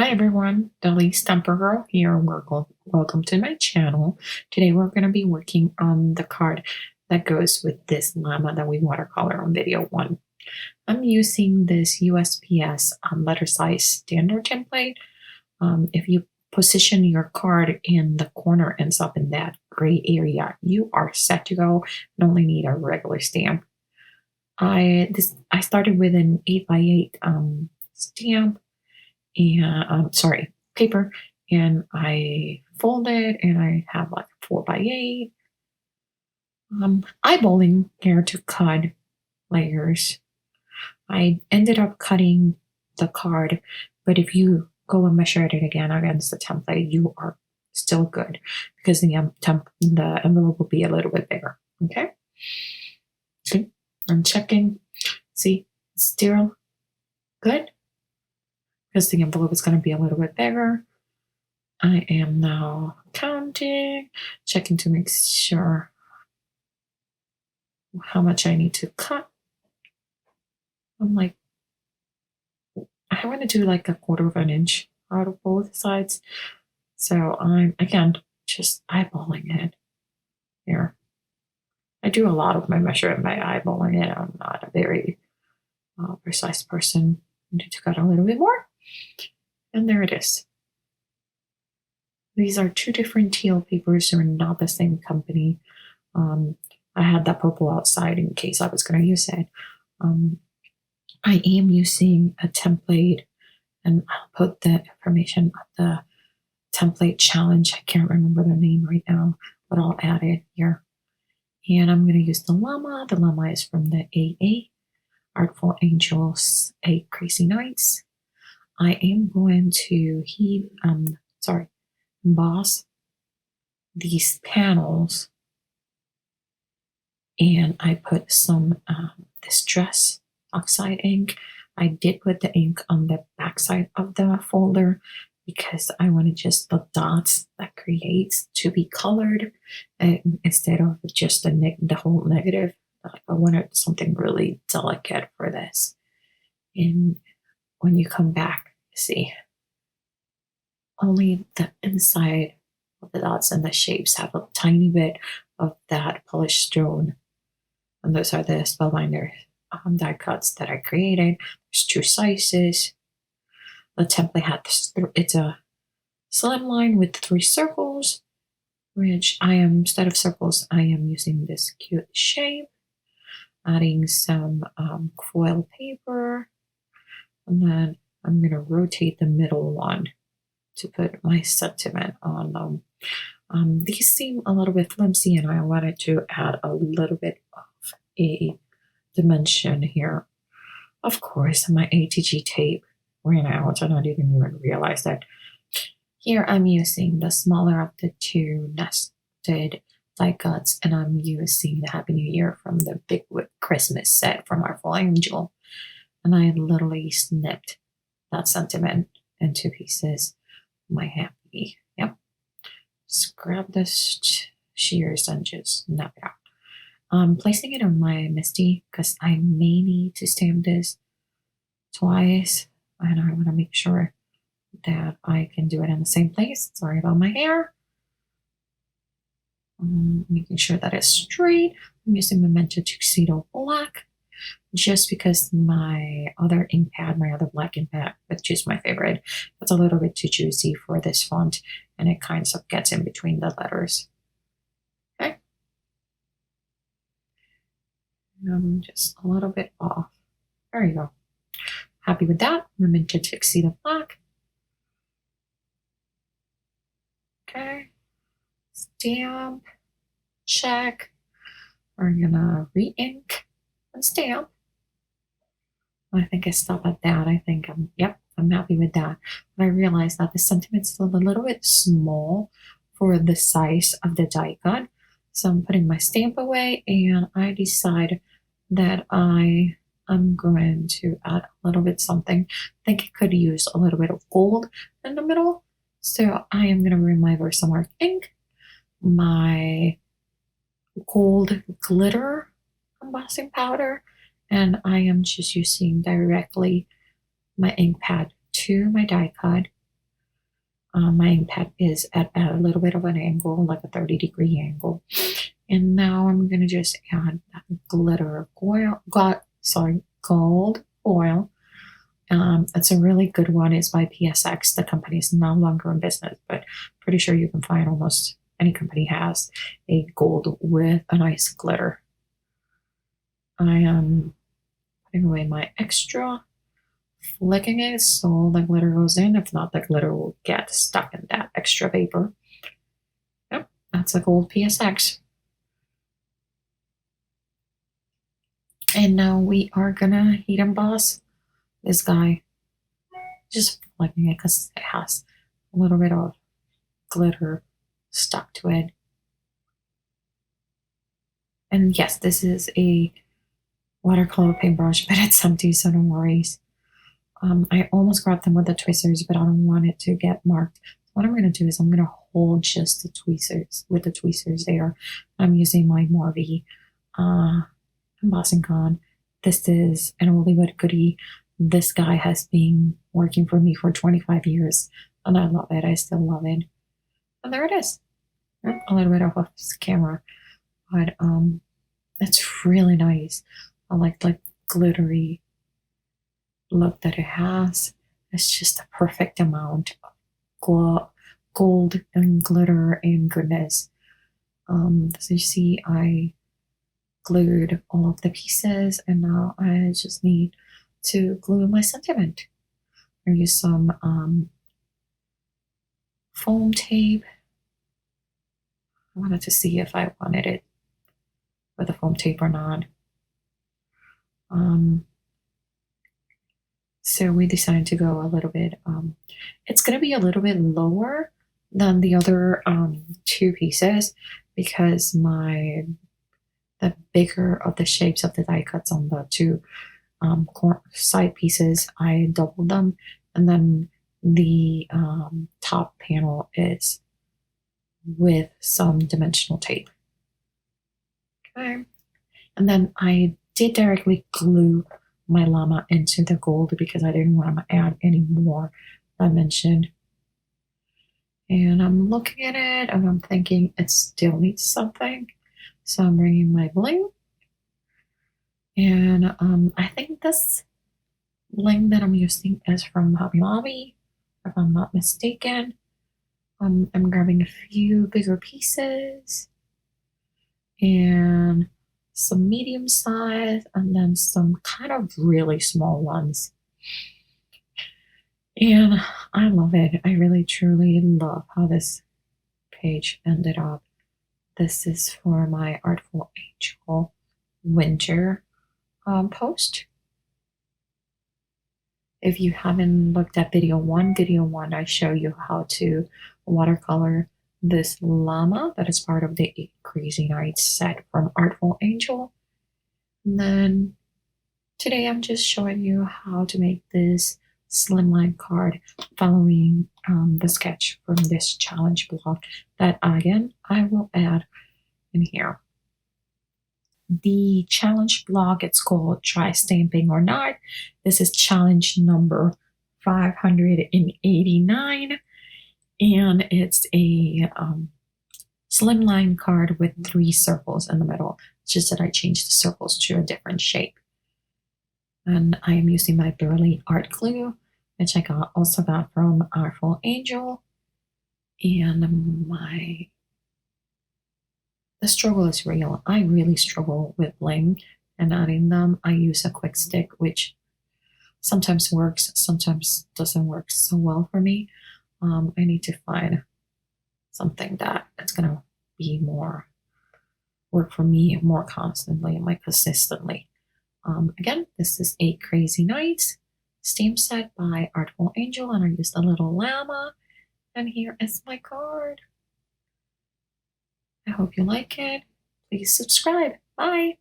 Hi everyone, Dolly Stamprgrl here. Welcome to my channel. Today we're going to be working on the card that goes with this llama that we watercolor on video 1. I'm using this USPS letter size standard template. If you position your card in the corner ends up in that gray area, you are set to go and only need a regular stamp. I started with an 8x8 stamp and paper, and I folded and I have like 4x8 eyeballing here to cut layers. I ended up cutting the card, but if you go and measure it again against the template, you are still good because the envelope will be a little bit bigger. Okay, I'm checking. See, it's still good because the envelope is going to be a little bit bigger. I am now counting, checking to make sure how much I need to cut. I'm like, I want to do like a 1/4 of an inch out of both sides. So I'm, again, just eyeballing it here. I do a lot of my measuring by eyeballing it. I'm not a very precise person. I need to cut a little bit more. And there it is. These are 2 different teal papers. They're not the same company. I had that purple outside in case I was going to use it. I am using a template, and I'll put the information of the template challenge. I can't remember the name right now, but I'll add it here. And I'm going to use the llama. The llama is from the AA, Artful Angels 8 Crazy Nights. I am going to emboss these panels, and I put some Distress oxide ink. I did put the ink on the back side of the folder because I wanted just the dots that creates to be colored instead of just the whole negative. I wanted something really delicate for this. And when you come back, see, only the inside of the dots and the shapes have a tiny bit of that polished stone. And those are the spellbinder die cuts that I created. There's 2 sizes. The template had this, it's a slim line with 3 circles, which I am, instead of circles, I am using this cute shape, adding some foil paper, and then I'm going to rotate the middle one to put my sentiment on them. These seem a little bit flimsy, and I wanted to add a little bit of a dimension here. Of course, my ATG tape ran out, and I didn't even realize that. Here I'm using the smaller of the 2 nested die cuts, and I'm using the Happy New Year from the Big Christmas set from Artful Angel. And I literally snipped that sentiment into pieces. My happy, yep. Just grab this shears and just snap it out. I'm placing it on my Misty because I may need to stamp this twice, and I want to make sure that I can do it in the same place. Sorry about my hair. Making sure that it's straight. I'm using Memento Tuxedo Black just because my other ink pad, my other black ink pad, which is my favorite, it's a little bit too juicy for this font, and it kind of gets in between the letters. Okay. Just a little bit off. There you go. Happy with that. Memento Tuxedo Black. Okay. Stamp. Check. We're gonna re-ink and stamp. I think I stop at that. I think I'm happy with that. But I realized that the sentiment's a little bit small for the size of the die cut. So I'm putting my stamp away, and I decide that I am going to add a little bit something. I think I could use a little bit of gold in the middle. So I am going to bring my Versamark ink, my gold glitter embossing powder, and I am just using directly my ink pad to my die cut My pet is at a little bit of an angle, like a 30-degree angle. And now I'm going to just add that glitter oil, gold oil. It's a really good one. It's by PSX. The company is no longer in business, but pretty sure you can find almost any company has a gold with a nice glitter. I am putting away my extra, flicking it so the glitter goes in. If not, the glitter will get stuck in that extra vapor. Yep, that's a gold PSX. And now we are gonna heat emboss this guy. Just flicking it because it has a little bit of glitter stuck to it. And yes, this is a watercolor paintbrush, but it's empty, so no worries. I almost grabbed them with the tweezers, but I don't want it to get marked. So what I'm going to do is I'm going to hold just the tweezers with the tweezers there. I'm using my Morphe embossing gun. This is an oldie but goodie. This guy has been working for me for 25 years, and I love it. I still love it. And there it is. A little bit off this camera, but it's really nice. I like the glittery look that it has. It's just a perfect amount of gold and glitter and goodness. So you see, I glued all of the pieces, and now I just need to glue my sentiment. I use some foam tape. I wanted to see if I wanted it with the foam tape or not. So we decided to go a little bit, it's going to be a little bit lower than the other two pieces because the bigger of the shapes of the die cuts on the two side pieces, I doubled them, and then the top panel is with some dimensional tape. Okay, and then I did directly glue my llama into the gold because I didn't want to add any more dimension. And I'm looking at it and I'm thinking it still needs something. So I'm bringing my bling. And I think this bling that I'm using is from Hobby Lobby, if I'm not mistaken. I'm grabbing a few bigger pieces and some medium size, and then some kind of really small ones. And I love it. I really truly love how this page ended up. This is for my Artful Angel winter post. If you haven't looked at video one, I show you how to watercolor this llama that is part of the 8 Crazy Nights set from Artful Angel. And then today I'm just showing you how to make this slimline card following the sketch from this challenge blog that again I will add in here. The challenge blog, it's called Try Stamping or Not. This is challenge number 589, and it's a slimline card with 3 circles in the middle. It's just that I changed the circles to a different shape. And I am using my Burley art glue, which I also got from Artful Angel. And the struggle is real. I really struggle with bling and adding them. I use a quick stick, which sometimes works, sometimes doesn't work so well for me. I need to find something that it's gonna be more work for me more constantly and more consistently. Again, this is 8 Crazy Nights stamp set by Artful Angel, and I used a little llama. And here is my card. I hope you like it. Please subscribe. Bye.